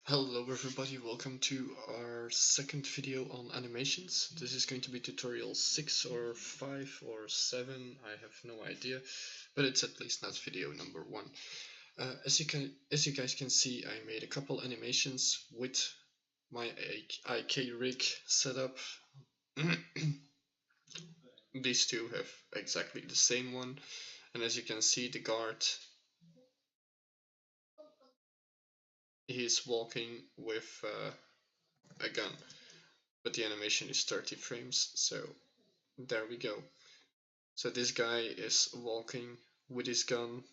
Hello everybody, welcome to our second video on animations. This is going to be tutorial 6 or 5 or 7, I have no idea, but it's at least not video number 1. As you guys can see, I made a couple animations with my IK rig setup. These two have exactly the same one, and as you can see, the guard, he's walking with a gun, but the animation is 30 frames, so there we go. So this guy is walking with his gun,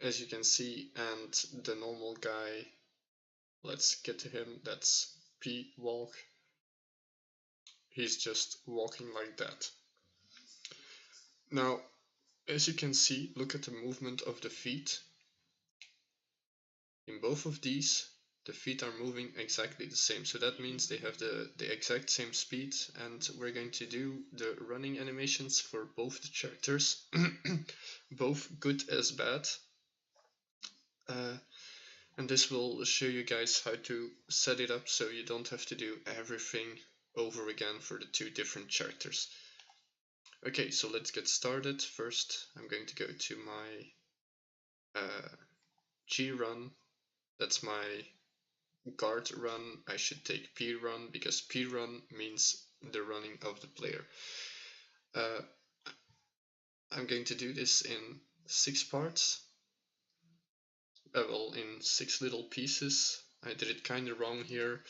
as you can see, and the normal guy, let's get to him, that's P walk. He's just walking like that. Now, as you can see, look at the movement of the feet. In both of these, the feet are moving exactly the same, so that means they have the exact same speed, and we're going to do the running animations for both the characters, both good as bad. And this will show you guys how to set it up so you don't have to do everything over again for the two different characters. Okay, so let's get started. First, I'm going to go to my G run. That's my guard run. I should take P run because P run means the running of the player. I'm going to do this in 6 parts. Well, in 6 little pieces. I did it kind of wrong here,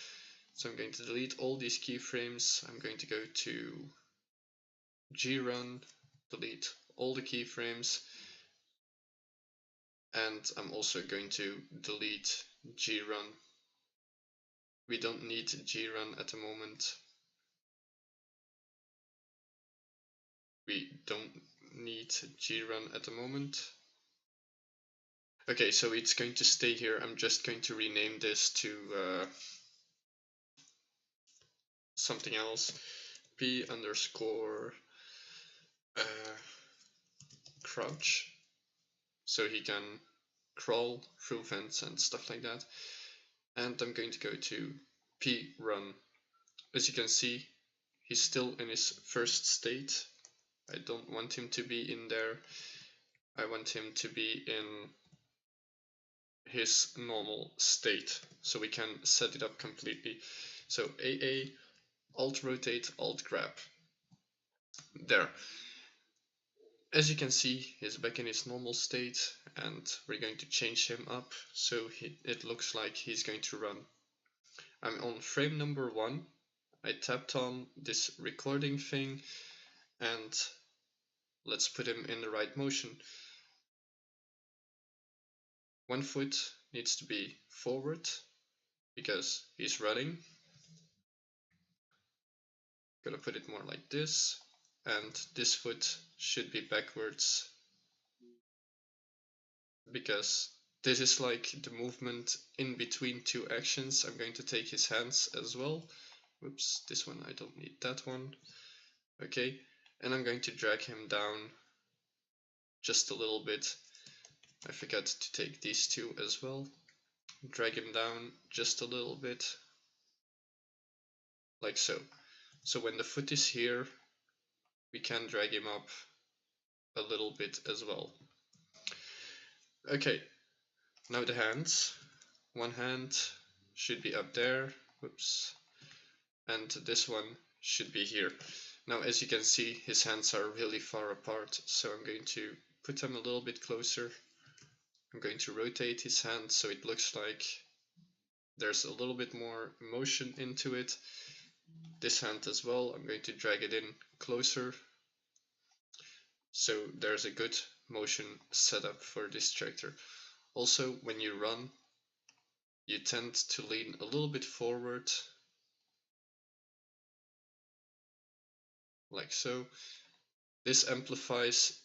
so I'm going to delete all these keyframes. I'm going to go to grun, delete all the keyframes, and I'm also going to delete grun. We don't need grun at the moment. Okay, so it's going to stay here. I'm just going to rename this to something else. P underscore crouch, so he can crawl through vents and stuff like that. And I'm going to go to P run. As you can see, he's still in his first state. I don't want him to be in there. I want him to be in his normal state, so we can set it up completely. So AA, Alt rotate, Alt grab. There. As you can see, he's back in his normal state, and we're going to change him up so it looks like he's going to run. I'm on frame number 1. I tapped on this recording thing, and let's put him in the right motion. One foot needs to be forward because he's running. Gonna put it more like this, and this foot should be backwards because this is like the movement in between two actions. I'm going to take his hands as well. Whoops, this one, I don't need that one. Okay, and I'm going to drag him down just a little bit. I forgot to take these two as well. Drag him down just a little bit, like so. So when the foot is here, we can drag him up a little bit as well. Okay, now the hands. One hand should be up there, whoops, and this one should be here. Now as you can see, his hands are really far apart, so I'm going to put them a little bit closer. I'm going to rotate his hand so it looks like there's a little bit more motion into it. This hand as well, I'm going to drag it in closer so there's a good motion setup for this character. Also, when you run, you tend to lean a little bit forward, like so. This amplifies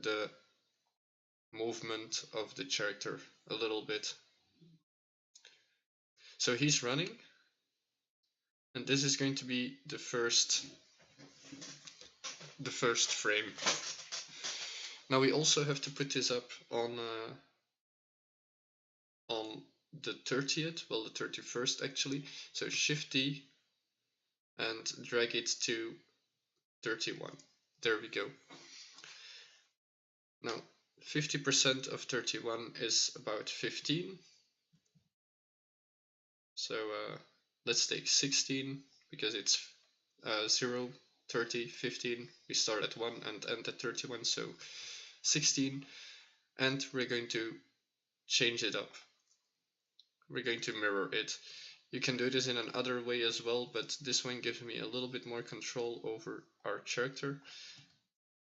the movement of the character a little bit. So he's running, and this is going to be the first frame. Now we also have to put this up on the 30th, well the 31st actually, so Shift D and drag it to 31. There we go. Now 50% of 31 is about 15. So let's take 16 because it's 0, 30, 15. We start at 1 and end at 31, so 16. And we're going to change it up. We're going to mirror it. You can do this in another way as well, but this one gives me a little bit more control over our character.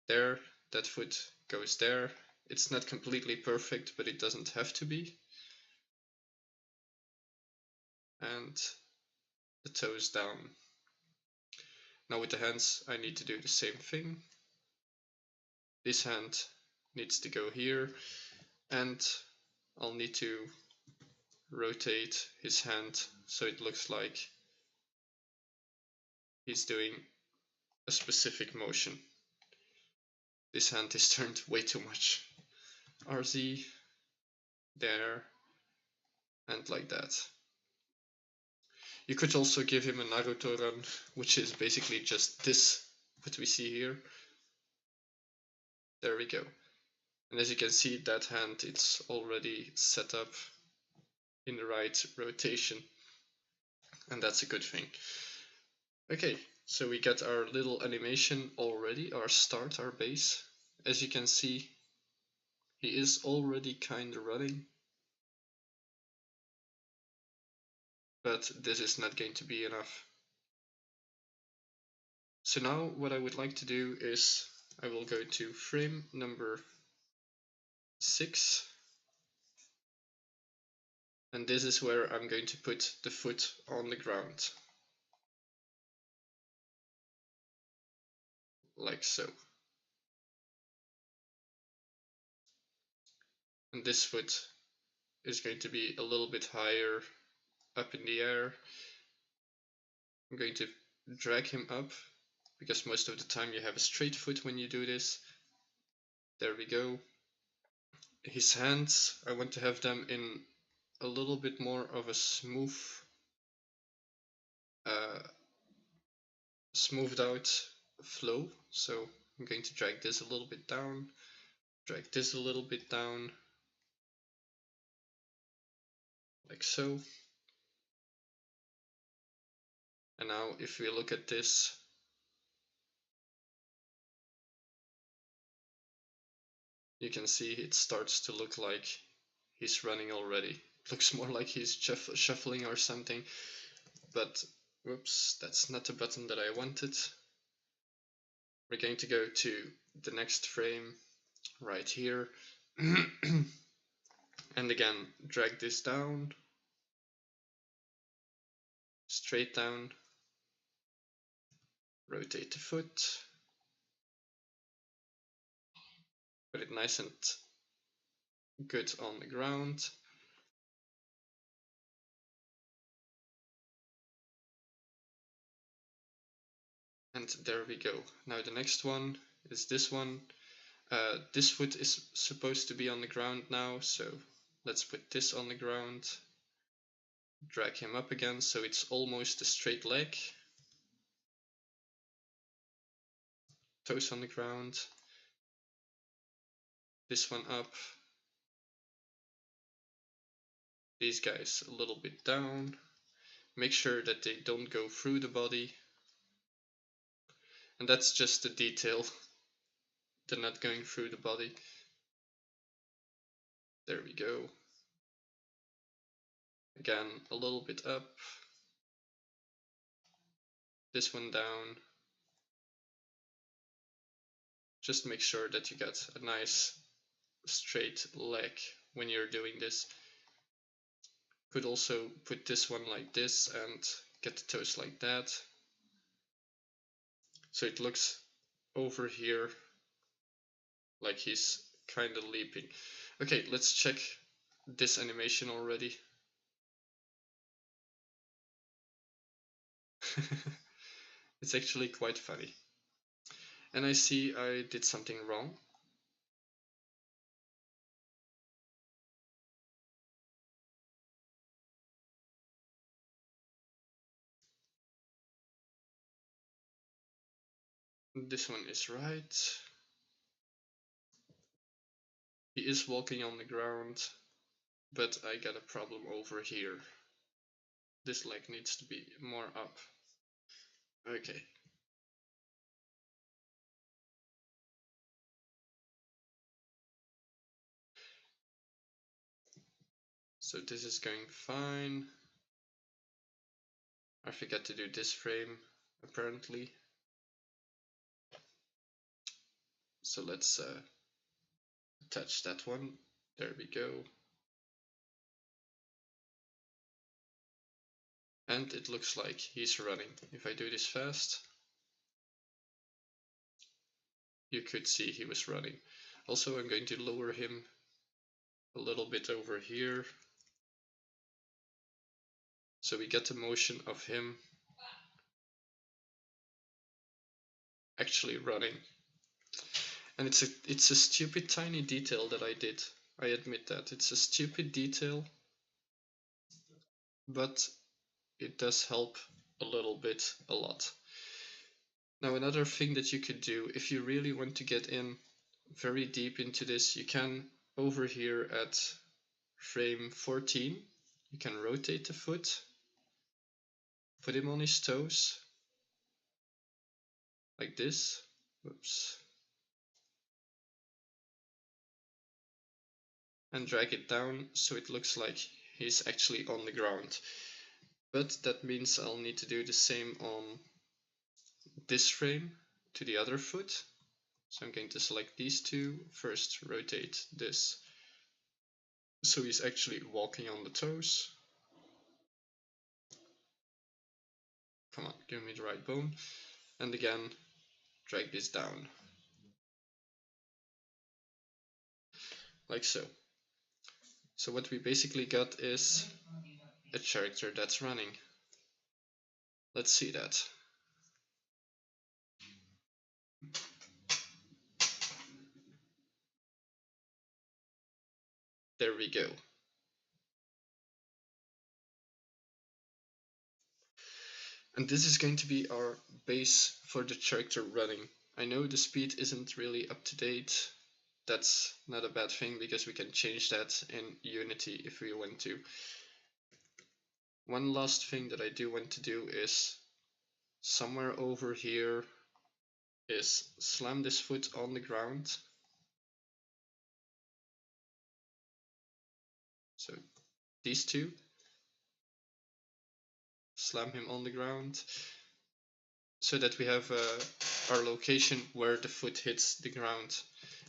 There, that foot goes there. It's not completely perfect, but it doesn't have to be. And the toes down. Now with the hands, I need to do the same thing. This hand needs to go here, and I'll need to rotate his hand so it looks like he's doing a specific motion. This hand is turned way too much. RZ, there, and like that. You could also give him a Naruto run, which is basically just this, what we see here. There we go. And as you can see, that hand, it's already set up in the right rotation. And that's a good thing. Okay, so we got our little animation already, our start, our base. As you can see, he is already kind of running. But this is not going to be enough. So now what I would like to do is I will go to frame number 6. And this is where I'm going to put the foot on the ground. Like so. And this foot is going to be a little bit higher up in the air. I'm going to drag him up because most of the time you have a straight foot when you do this. There we go. His hands, I want to have them in a little bit more of a smoothed out flow. So I'm going to drag this a little bit down, drag this a little bit down, like so. And now if we look at this, you can see it starts to look like he's running already. It looks more like he's shuffling or something, but whoops, that's not the button that I wanted. We're going to go to the next frame right here. And again, drag this down, straight down, rotate the foot, put it nice and good on the ground. And there we go. Now the next one is this one. This foot is supposed to be on the ground now, so let's put this on the ground. Drag him up again so it's almost a straight leg. Toes on the ground. This one up. These guys a little bit down. Make sure that they don't go through the body. And that's just the detail. They're not going through the body. There we go. Again, a little bit up. This one down. Just make sure that you get a nice straight leg when you're doing this. Could also put this one like this and get the toes like that. So it looks over here like he's kind of leaping. Okay, let's check this animation already. It's actually quite funny. And I see I did something wrong. This one is right. He is walking on the ground, but I got a problem over here. This leg needs to be more up. Okay. So this is going fine. I forgot to do this frame, apparently. So let's attach that one. There we go. And it looks like he's running. If I do this fast, you could see he was running. Also, I'm going to lower him a little bit over here, so we get the motion of him actually running. And it's a stupid tiny detail that I did. I admit that. It's a stupid detail, but it does help a little bit, a lot. Now another thing that you could do, if you really want to get in very deep into this, you can, over here at frame 14, you can rotate the foot, put him on his toes, like this. Whoops. And drag it down so it looks like he's actually on the ground. But that means I'll need to do the same on this frame to the other foot. So I'm going to select these two, first rotate this so he's actually walking on the toes. Come on, give me the right bone. And again, drag this down. Like so. So what we basically got is a character that's running. Let's see that. There we go. And this is going to be our base for the character running. I know the speed isn't really up to date. That's not a bad thing because we can change that in Unity if we want to. One last thing that I do want to do is somewhere over here is slam this foot on the ground. So these two, slam him on the ground so that we have our location where the foot hits the ground.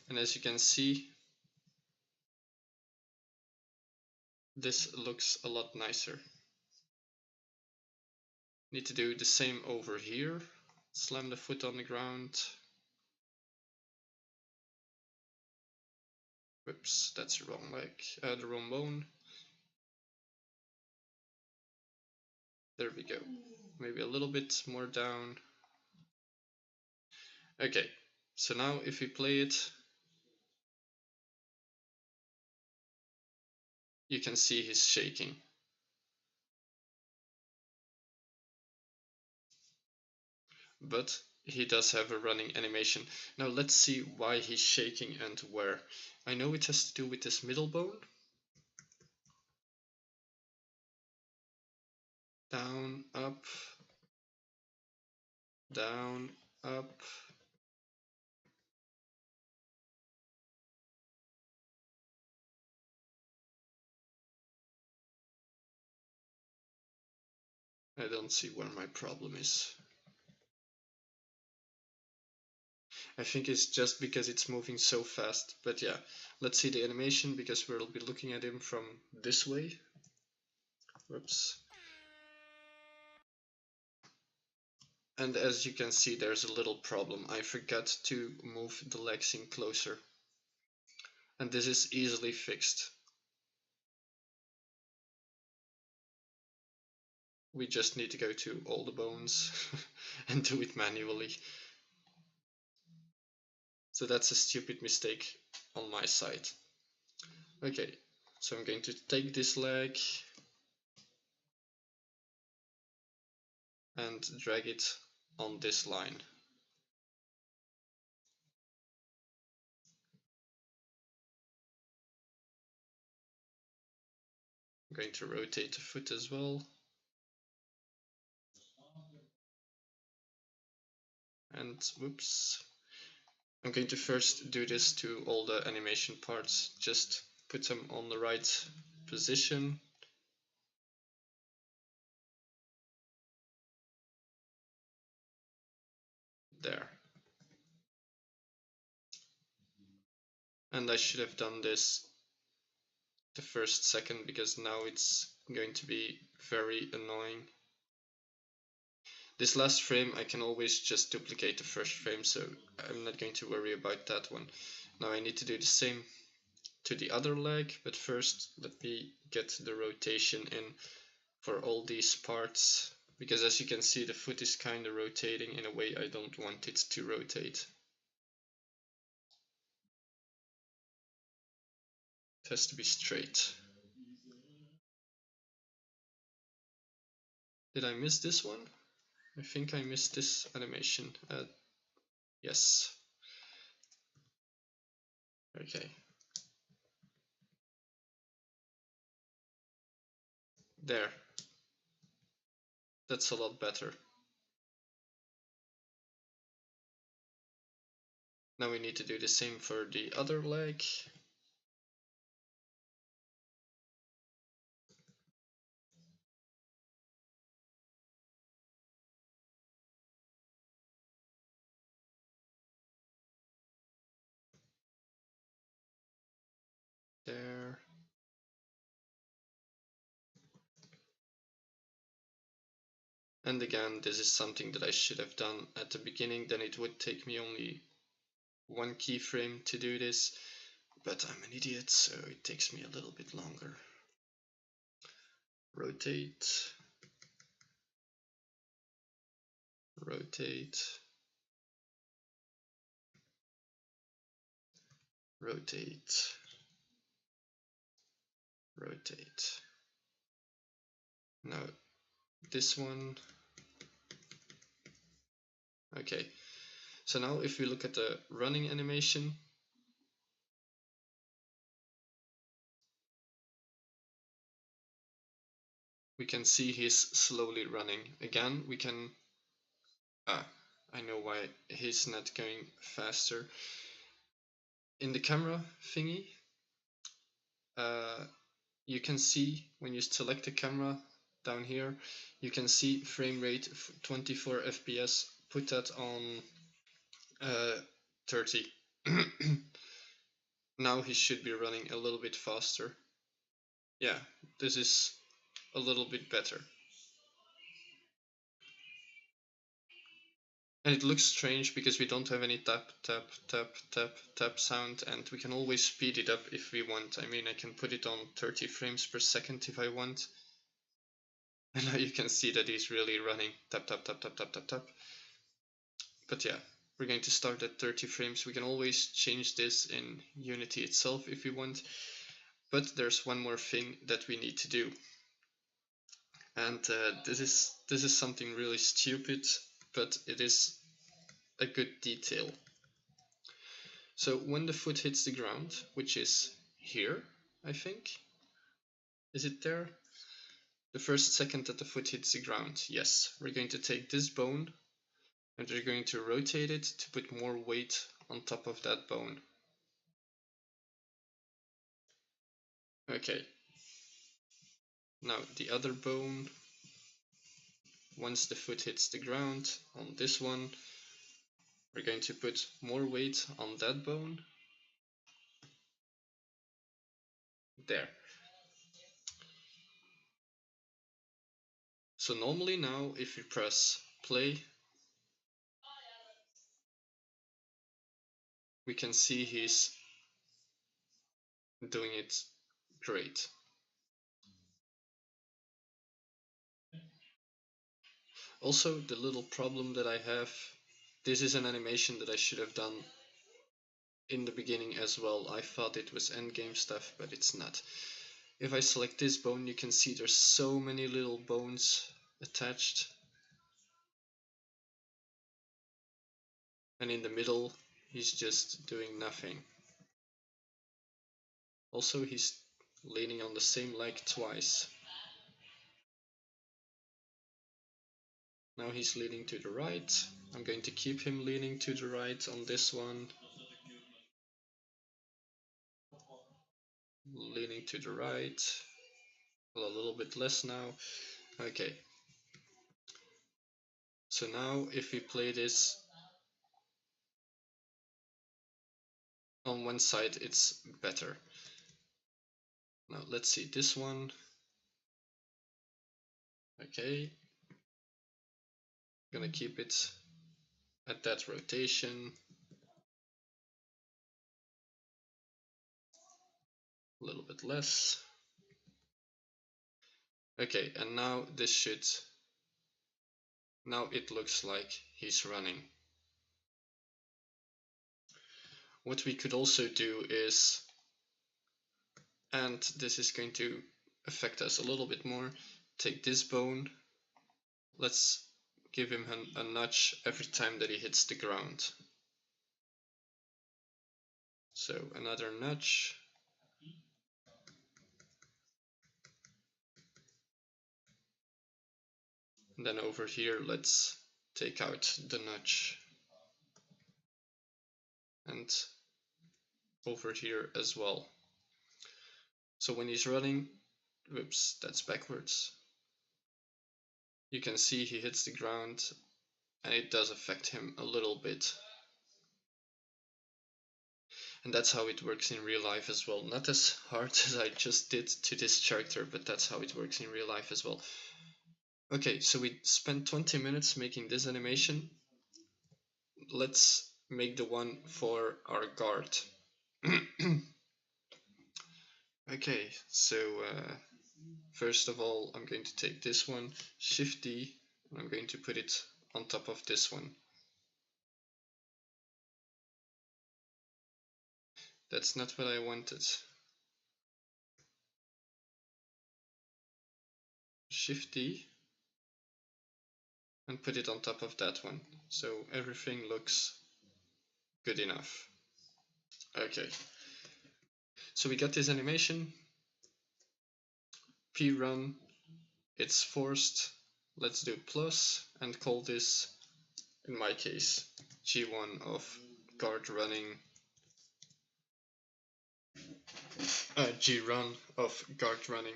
And as you can see, this looks a lot nicer. Need to do the same over here. Slam the foot on the ground. Whoops, that's the wrong leg, the wrong bone. There we go. Maybe a little bit more down. Okay, so now if we play it, you can see he's shaking. But he does have a running animation. Now let's see why he's shaking and where. I know it has to do with this middle bone. Down, up, down, up. I don't see where my problem is. I think it's just because it's moving so fast. But yeah, let's see the animation because we'll be looking at him from this way. Whoops. And as you can see, there's a little problem. I forgot to move the legs in closer. And this is easily fixed. We just need to go to all the bones and do it manually. So that's a stupid mistake on my side. Okay, so I'm going to take this leg and drag it on this line. going to rotate the foot as well. And whoops. I'm going to first do this to all the animation parts, just put them on the right position. There. And I should have done this the first second because now it's going to be very annoying. This last frame I can always just duplicate the first frame, so I'm not going to worry about that one. Now I need to do the same to the other leg, but first let me get the rotation in for all these parts, because as you can see the foot is kind of rotating in a way I don't want it to rotate. It has to be straight. Did I miss this one? I think I missed this animation. Yes. Okay. There. That's a lot better. Now we need to do the same for the other leg. There. And again, this is something that I should have done at the beginning, then it would take me only one keyframe to do this, but I'm an idiot, so it takes me a little bit longer. Rotate, rotate, rotate, rotate. Now this one. Okay, so now if we look at the running animation, we can see he's slowly running. Again, we can... I know why he's not going faster. In the camera thingy, you can see when you select the camera down here, you can see frame rate 24 FPS. Put that on 30. Now he should be running a little bit faster. Yeah, this is a little bit better. And it looks strange because we don't have any tap, tap, tap, tap, tap sound, and we can always speed it up if we want. I mean, I can put it on 30 frames per second if I want. And now you can see that he's really running tap, tap, tap, tap, tap, tap, tap. But yeah, we're going to start at 30 frames. We can always change this in Unity itself if we want. But there's one more thing that we need to do. And this is something really stupid, but it is a good detail. So when the foot hits the ground, which is here, I think, is it there? The first second that the foot hits the ground, yes. We're going to take this bone and we're going to rotate it to put more weight on top of that bone. Okay. Now the other bone, once the foot hits the ground on this one, we're going to put more weight on that bone. There. So normally now if we press play, we can see he's doing it great. Also, the little problem that I have, this is an animation that I should have done in the beginning as well. I thought it was endgame stuff, but it's not. If I select this bone, you can see there's so many little bones attached. And in the middle, he's just doing nothing. Also, he's leaning on the same leg twice. Now he's leaning to the right. I'm going to keep him leaning to the right on this one. Leaning to the right. Well, a little bit less now. Okay. So now if we play this on one side, it's better. Now let's see this one. Okay. Gonna keep it at that rotation. A little bit less. Okay, and now this should, now it looks like he's running. What we could also do is, and this is going to affect us a little bit more, take this bone, let's give him a nudge every time that he hits the ground. So another nudge. And then over here, let's take out the nudge. And over here as well. So when he's running, whoops, that's backwards. You can see he hits the ground and it does affect him a little bit. And that's how it works in real life as well. Not as hard as I just did to this character, but that's how it works in real life as well. Okay, so we spent 20 minutes making this animation. Let's make the one for our guard. Okay, so first of all, I'm going to take this one, Shift D, and I'm going to put it on top of this one. That's not what I wanted. Shift D and put it on top of that one. So everything looks good enough. Okay. So we got this animation. P run, it's forced. Let's do plus and call this, in my case, G1 of guard running. G run of guard running.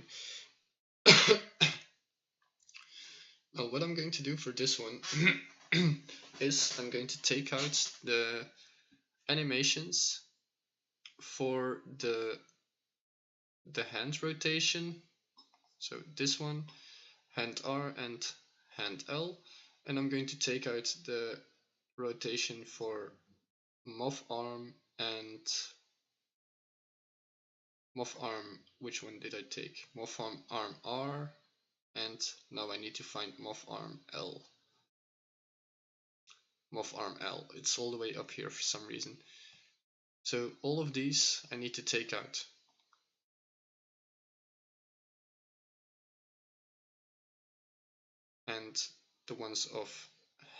Now what I'm going to do for this one is I'm going to take out the animations for the hand rotation. So this one, hand R and hand L, and I'm going to take out the rotation for MOV arm and MOV arm. Which one did I take? MOV arm R, and now I need to find MOV arm L. MOV arm L. It's all the way up here for some reason. So all of these I need to take out. And the ones of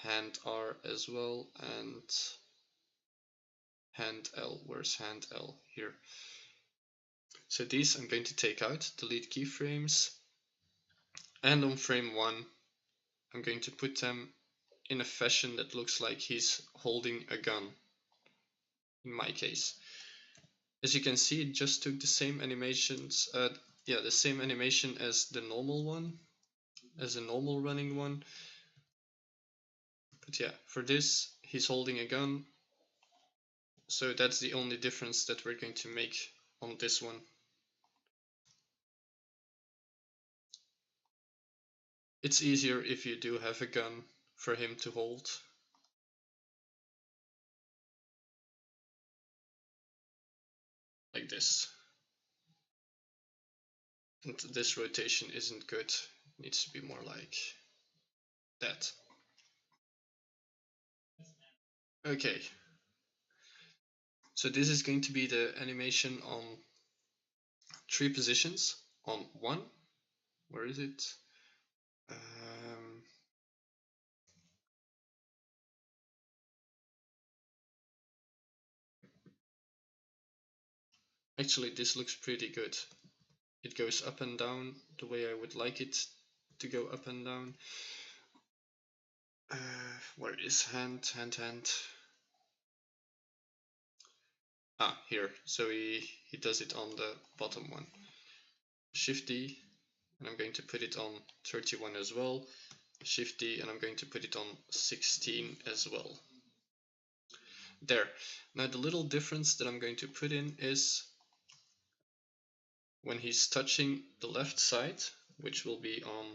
hand R as well, and hand L. Where's hand L? Here. So these I'm going to take out, delete keyframes, and on frame 1 I'm going to put them in a fashion that looks like he's holding a gun, in my case. As you can see, it just took the same animations, the same animation as the normal one, as a normal running one. But yeah, for this, he's holding a gun, so that's the only difference that we're going to make on this one. It's easier if you do have a gun for him to hold. Like this. And this rotation isn't good. It needs to be more like that. Okay. So this is going to be the animation on 3 positions. On 1, where is it? Actually, this looks pretty good. it goes up and down the way I would like it to go up and down. Where is hand? Ah, here. So he does it on the bottom one. Shift D, and I'm going to put it on 31 as well. Shift D, and I'm going to put it on 16 as well. There. Now the little difference that I'm going to put in is when he's touching the left side, which will be on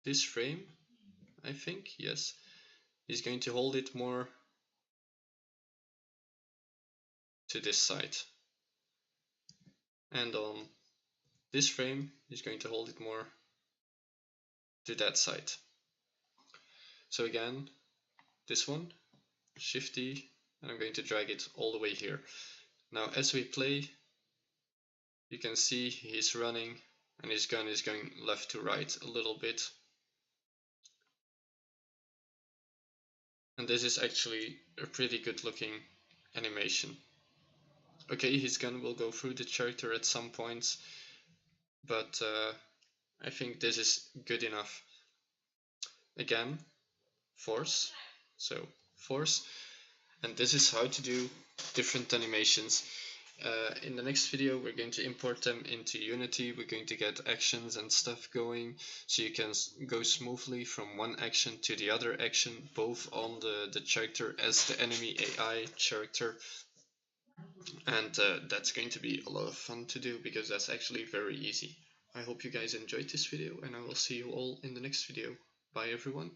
this frame, I think, yes, he's going to hold it more to this side. And on this frame, he's going to hold it more to that side. So again, this one, Shift D, and I'm going to drag it all the way here. Now as we play, you can see he's running and his gun is going left to right a little bit. And this is actually a pretty good looking animation. Okay, his gun will go through the character at some points, but I think this is good enough. Again, force, so force, and this is how to do different animations. In the next video we're going to import them into Unity. We're going to get actions and stuff going so you can go smoothly from one action to the other action, both on the character as the enemy AI character. And that's going to be a lot of fun to do because that's actually very easy. I hope you guys enjoyed this video, and I will see you all in the next video. Bye everyone.